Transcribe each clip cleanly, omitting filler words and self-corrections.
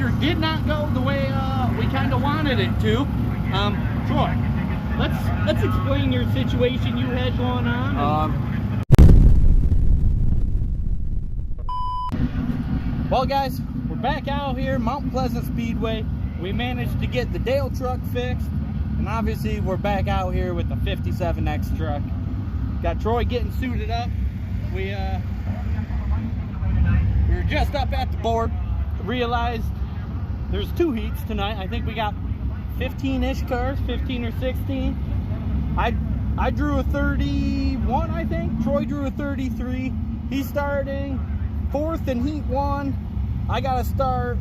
adventure did not go the way we kind of wanted it to. Troy, let's explain your situation you had going on. Well, guys, we're back out here, Mt.Pleasant Speedway. We managed to get the Dale truck fixed, and obviously we're back out here with the 57X truck. Got Troy getting suited up. We were just up at the board, realized there's 2 heats tonight. I think we got 15-ish cars, 15 or 16. I drew a 31, I think. Troy drew a 33. He's starting 4th in heat 1. I gotta start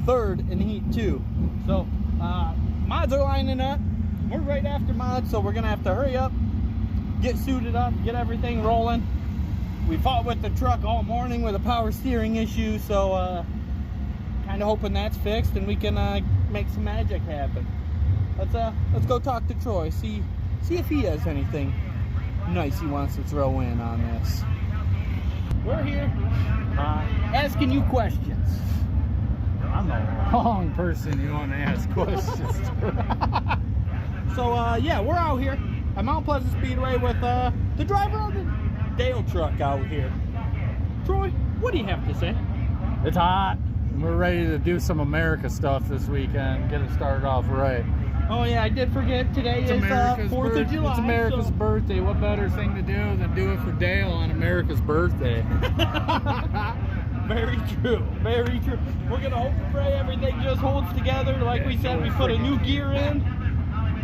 3rd in heat 2. So mods are lining up. We're right after mods, so we're gonna have to hurry up, get suited up, get everything rolling. We fought with the truck all morning with a power steering issue, so kind of hoping that's fixed and we can make some magic happen. Let's go talk to Troy, see if he has anything nice he wants to throw in on this. We're here asking you questions. I'm the wrong person you want to ask questions to. So yeah, we're out here at Mt.Pleasant Speedway with the driver of the Dale truck out here. Troy, what do you have to say? It's hot. We're ready to do some America stuff this weekend. Get it started off right. Oh yeah, I did forget today is 4th of July. It's America's birthday. What better thing to do than do it for Dale on America's birthday? Very true, very true. We're gonna hope and pray everything just holds together. Like we said, we put a new gear in.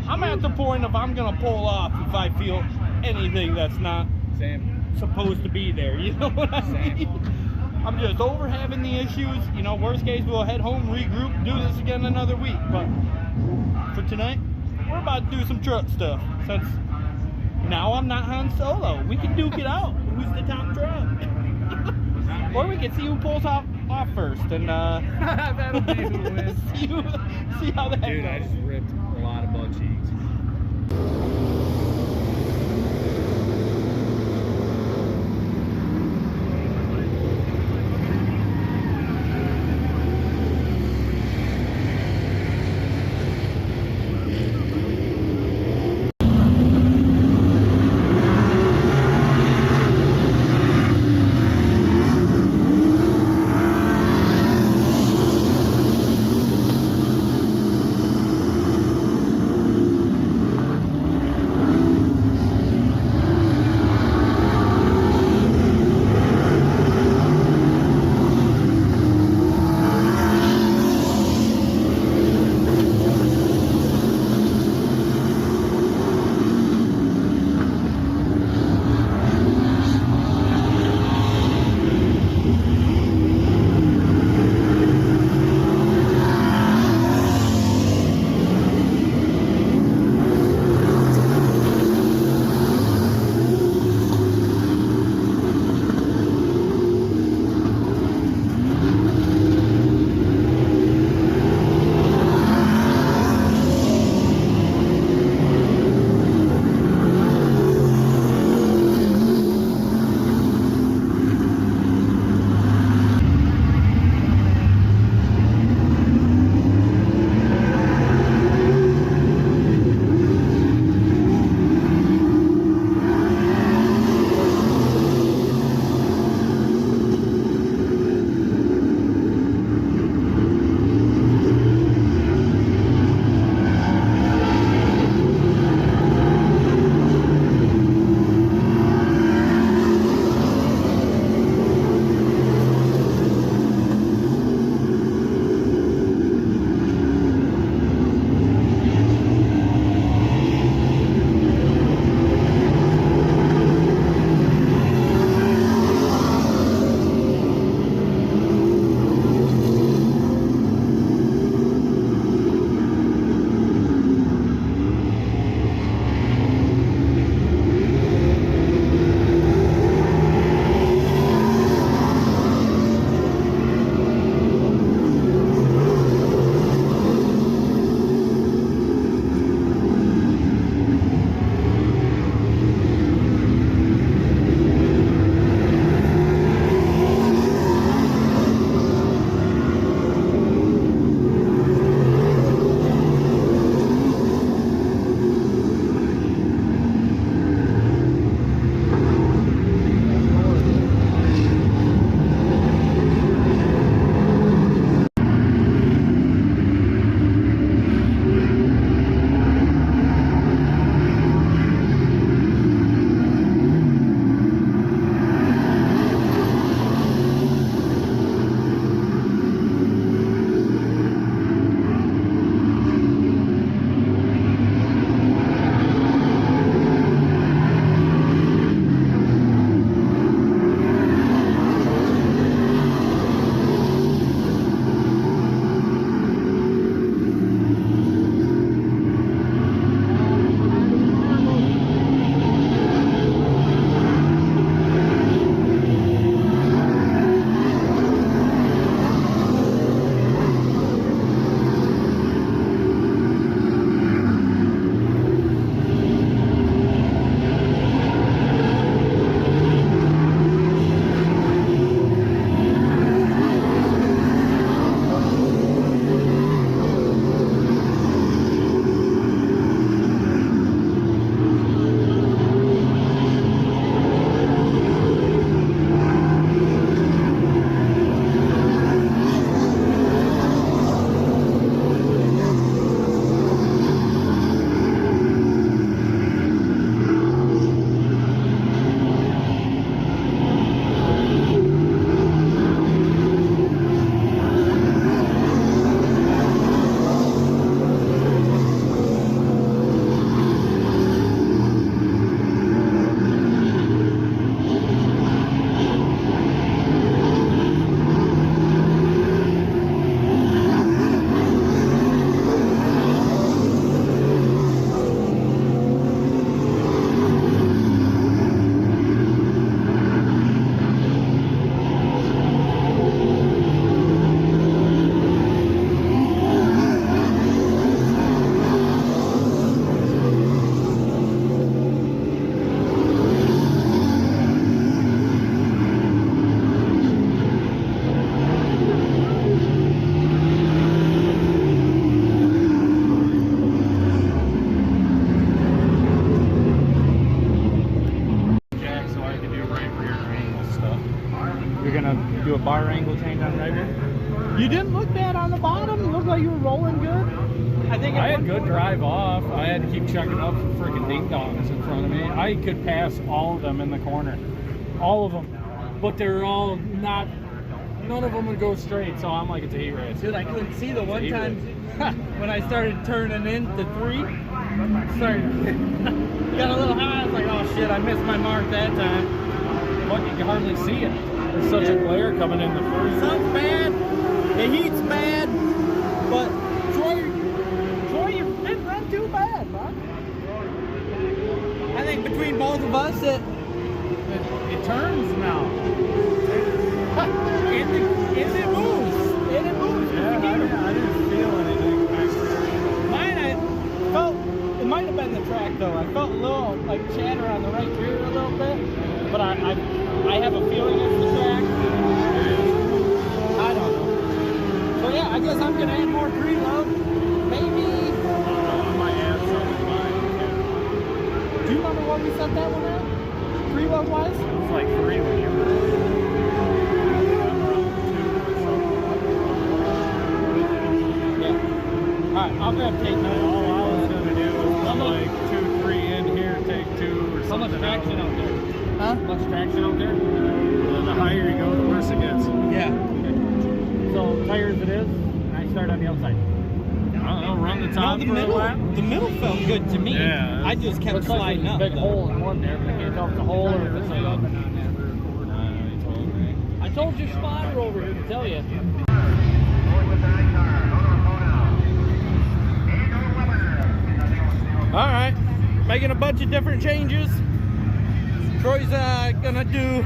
I'm at the point of I'm gonna pull off if I feel anything that's not supposed to be there. You know what I mean? I'm just over having the issues. You know, worst case, we'll head home, regroup, do this again another week. But for tonight, we're about to do some truck stuff. Since now I'm not Han Solo, we can duke it out. Who's the top truck? Or we can see who pulls off first, and that'll be who wins. see how that Dude, goes. I just ripped a lot of butt cheeks. bar angle change on right here. You didn't look bad on the bottom. It looked like you were rolling good. I think I had good drive off. I had to keep checking up for freaking ding-dongs in front of me. I could pass all of them in the corner. All of them. But they're all not, none of them would go straight, so I'm like, it's a heat race. Dude, I couldn't see the one time when I started turning into 3. Got a little high. I was like, oh shit, I missed my mark that time. Look, you can hardly see it. There's such a glare coming in the first. Sun's bad. The heat's bad. But Troy, you didn't run too bad, bud. I think between both of us, it turns now. and it moves. And it moves. Yeah, I didn't feel anything. Mine, I felt, it might have been the track though. I felt a little like chatter on the right rear a little bit. But I have a feeling it's the track. I don't know. So yeah, I guess I'm gonna add more preload. Maybe. I might add something mine. Do you remember what we set that one at? Preload wise? It was like 3 when you were. Yeah. Alright, I'll grab tape now. All I was gonna do was put like 2, 3 in here, take 2 or something. How much traction out there? Huh? Much traction out there? The higher you go, the worse it gets. Yeah. So tires it is, and I start on the outside. I don't know, run the top No, for a lap. the middle felt good to me. Yeah. I just kept Looks like sliding there's up. a big hole in one there, but I can't tell if it's a hole or if it's a... I told your spotter over here to tell you. Alright, making a bunch of different changes. Troy's gonna do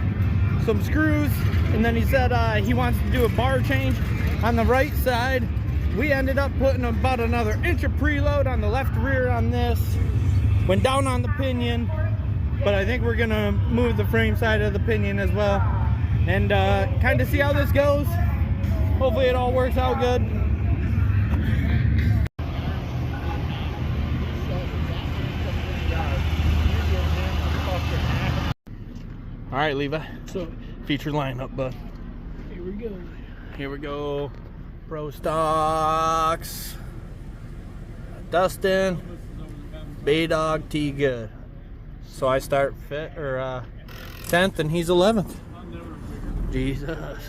some screws, and then he said he wants to do a bar change on the right side. We ended up putting about another inch of preload on the left rear on this. Went down on the pinion, but I think we're gonna move the frame side of the pinion as well, and kind of see how this goes. Hopefully it all works out good. All right, Levi. So, Feature lineup, bud. here we go. Here we go. Pro Stocks. Dustin. B-Dog T Good. So I start 10th and he's 11th. Jesus.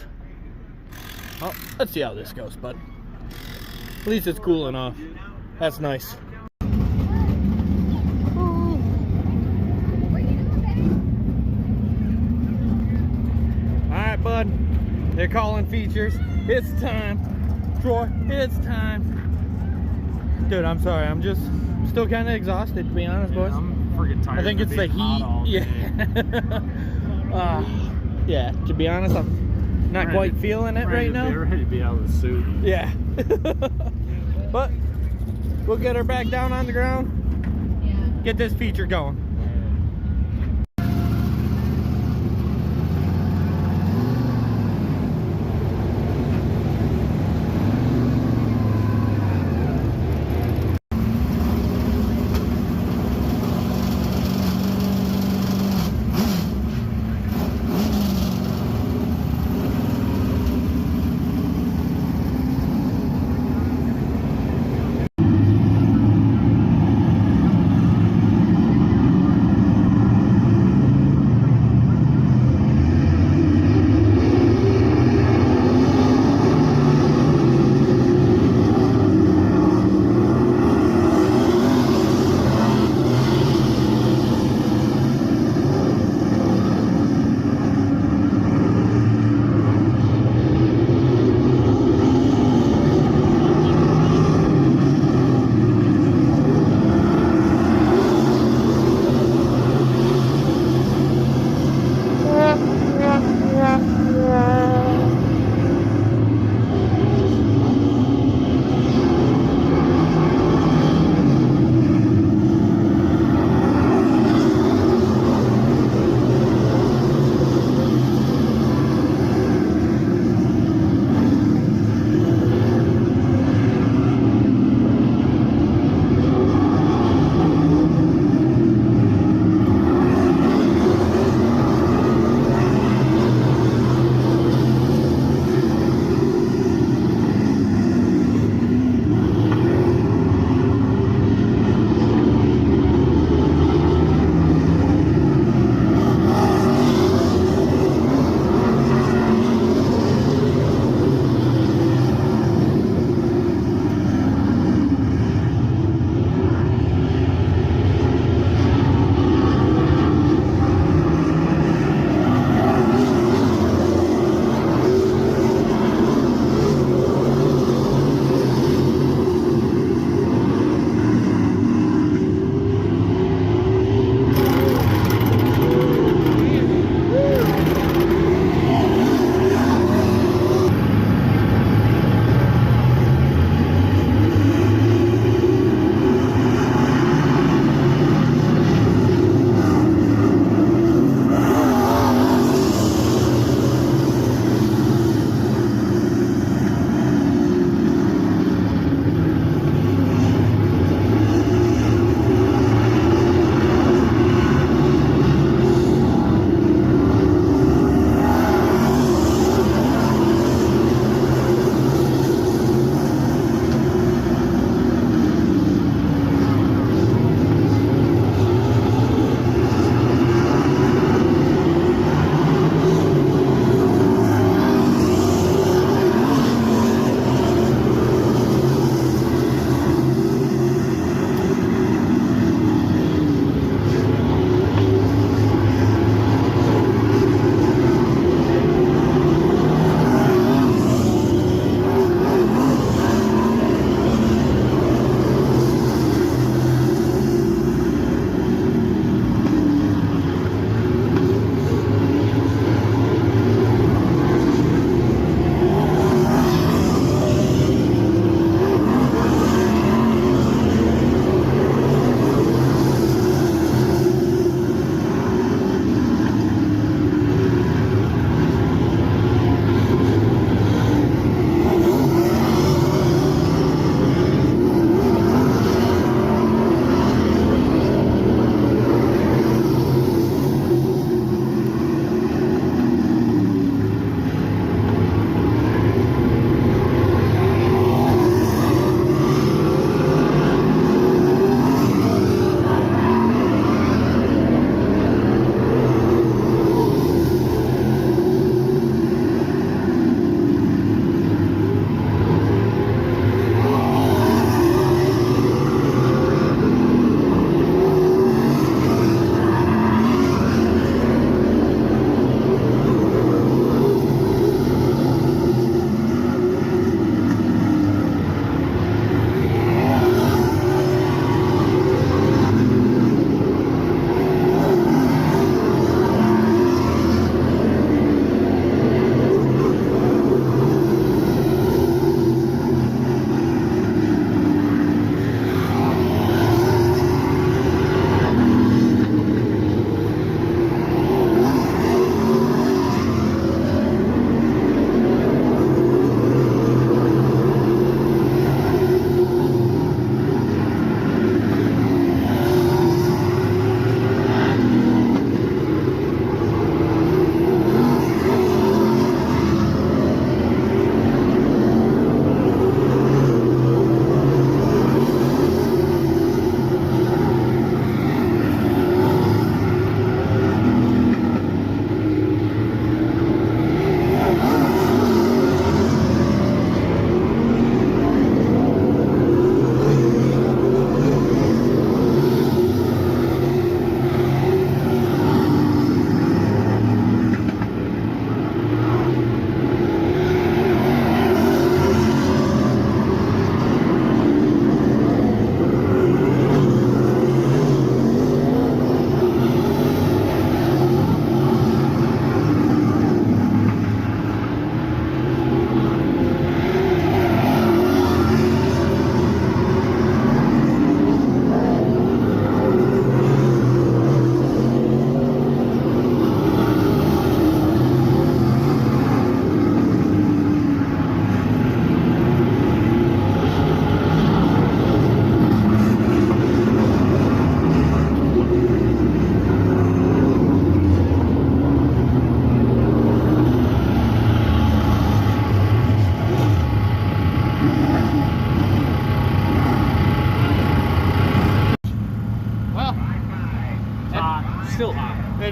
Oh, let's see how this goes, bud. At least it's cooling off. That's nice. Alright, bud. They're calling features. It's time. Troy, it's time. Dude, I'm sorry. I'm still kind of exhausted, to be honest, boys. I'm freaking tired. I think it's the heat. Yeah. Yeah, to be honest, I'm not quite feeling it right now. Ready to be out of the suit. Yeah. But we'll get her back down on the ground. Get this feature going.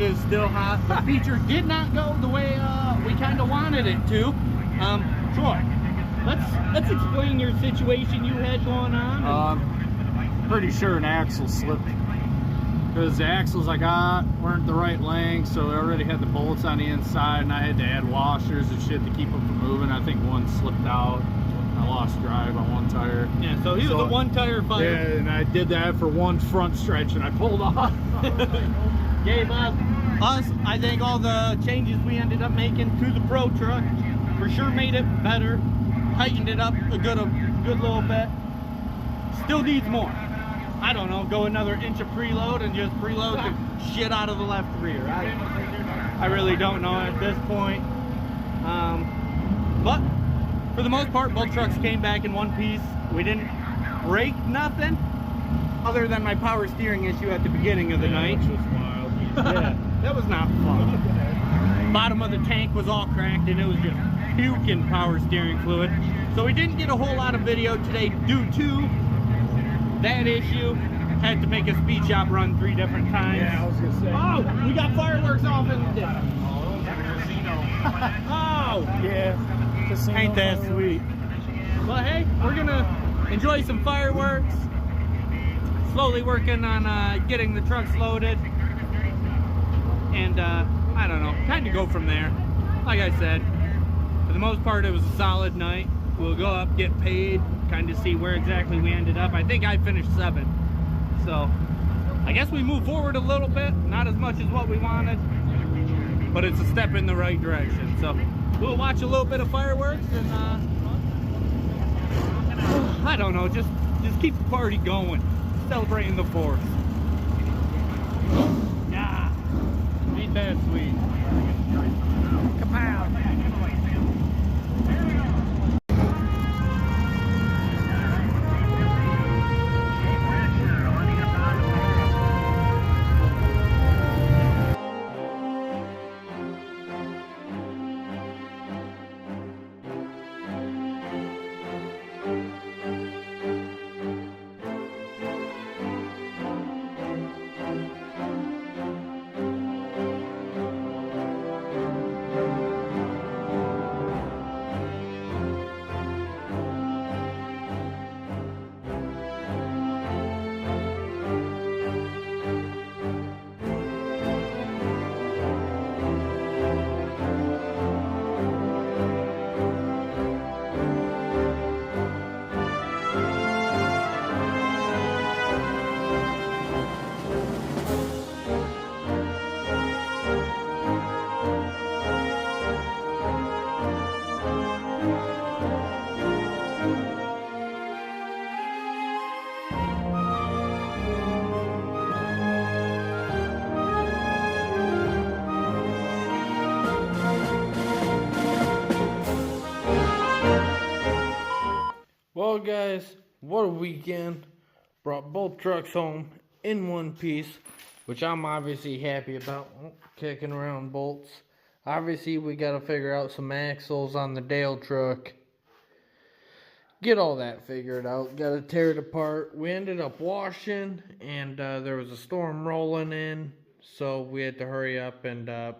is still hot. The feature did not go the way we kind of wanted it to. Troy, let's explain your situation you had going on. Pretty sure an axle slipped. Because the axles I got weren't the right length, so I already had the bolts on the inside, and I had to add washers and shit to keep them from moving. I think one slipped out. I lost drive on one tire. Yeah, so he was a one-tire fighter. Yeah, and I did that for one front stretch, and I pulled off. Gave us, I think all the changes we ended up making to the Pro truck for sure made it better, tightened it up a good little bit. Still needs more. I don't know, go another inch of preload and just preload the shit out of the left rear. I really don't know at this point. But for the most part, both trucks came back in one piece. We didn't break nothing other than my power steering issue at the beginning of the night. Which was wild. Yeah, that was not fun. Bottom of the tank was all cracked and it was just puking power steering fluid. So we didn't get a whole lot of video today due to that issue. Had to make a speed shop run 3 different times. Yeah, I was gonna say. Oh, we got fireworks off in the distance. Oh, Yeah. Casino ain't that fireworks. sweet. But hey, we're gonna enjoy some fireworks. Slowly working on getting the trucks loaded. And I don't know, kind of go from there. Like I said, for the most part it was a solid night. We'll go up, get paid, kind of see where exactly we ended up. I think I finished 7th. So I guess we moved forward a little bit, not as much as what we wanted, but it's a step in the right direction. So we'll watch a little bit of fireworks and I don't know, just keep the party going, celebrating the 4th. Yeah, ain't that sweet. Kapow. Well guys, what a weekend. Brought both trucks home in one piece, which I'm obviously happy about. Kicking around bolts. Obviously we gotta figure out some axles on the Dale truck. Get all that figured out. Gotta tear it apart. We ended up washing and there was a storm rolling in, so we had to hurry up and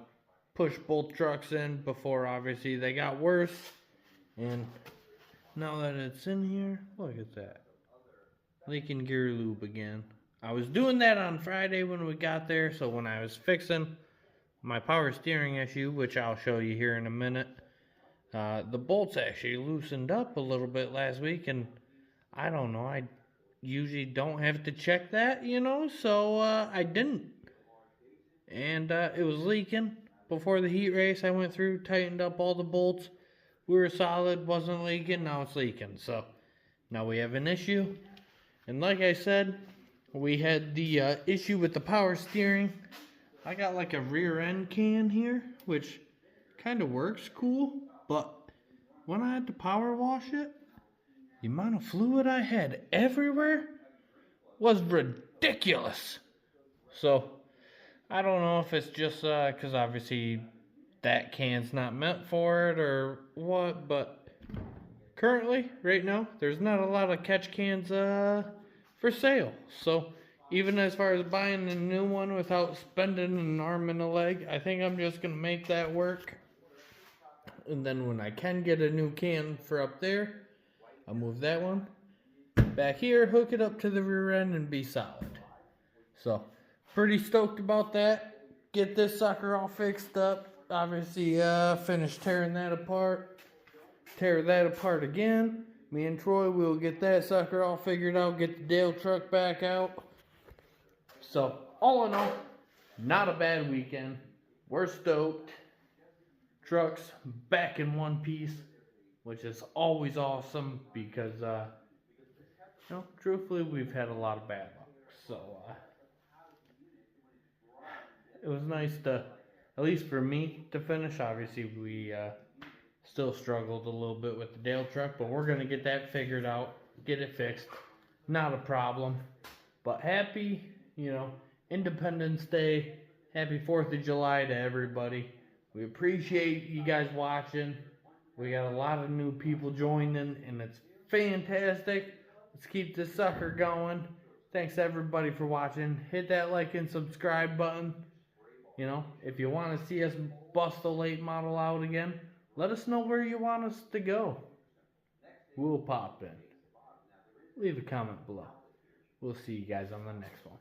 push both trucks in before obviously they got worse. And now that it's in here, look at that. Leaking gear lube again. I was doing that on Friday when we got there, so when I was fixing my power steering issue, which I'll show you here in a minute, the bolts actually loosened up a little bit last week, and I don't know, I usually don't have to check that, you know, so I didn't. And it was leaking. Before the heat race, I went through, tightened up all the bolts. We were solid, wasn't leaking, now it's leaking. So now we have an issue. And like I said, we had the issue with the power steering. I got like a rear end can here, which kind of works cool. But when I had to power wash it, the amount of fluid I had everywhere was ridiculous. So I don't know if it's just because obviously that can's not meant for it or what, but currently, right now, there's not a lot of catch cans for sale. So even as far as buying a new one without spending an arm and a leg, I think I'm just going to make that work. And then when I can get a new can for up there, I'll move that one back here, hook it up to the rear end, and be solid. So, pretty stoked about that. Get this sucker all fixed up. Obviously, finish tearing that apart. Tear that apart again. Me and Troy will get that sucker all figured out. Get the Dale truck back out. So, all in all, not a bad weekend. We're stoked. Truck's back in one piece, which is always awesome because, truthfully, we've had a lot of bad luck. So, it was nice to, at least for me, to finish. Obviously, we still struggled a little bit with the Dale truck, but we're going to get that figured out, get it fixed. Not a problem. But happy, Independence Day. Happy 4th of July to everybody. We appreciate you guys watching. We got a lot of new people joining, and it's fantastic. Let's keep this sucker going. Thanks everybody for watching. Hit that like and subscribe button. If you want to see us bust the late model out again, let us know where you want us to go. We'll pop in. Leave a comment below. We'll see you guys on the next one.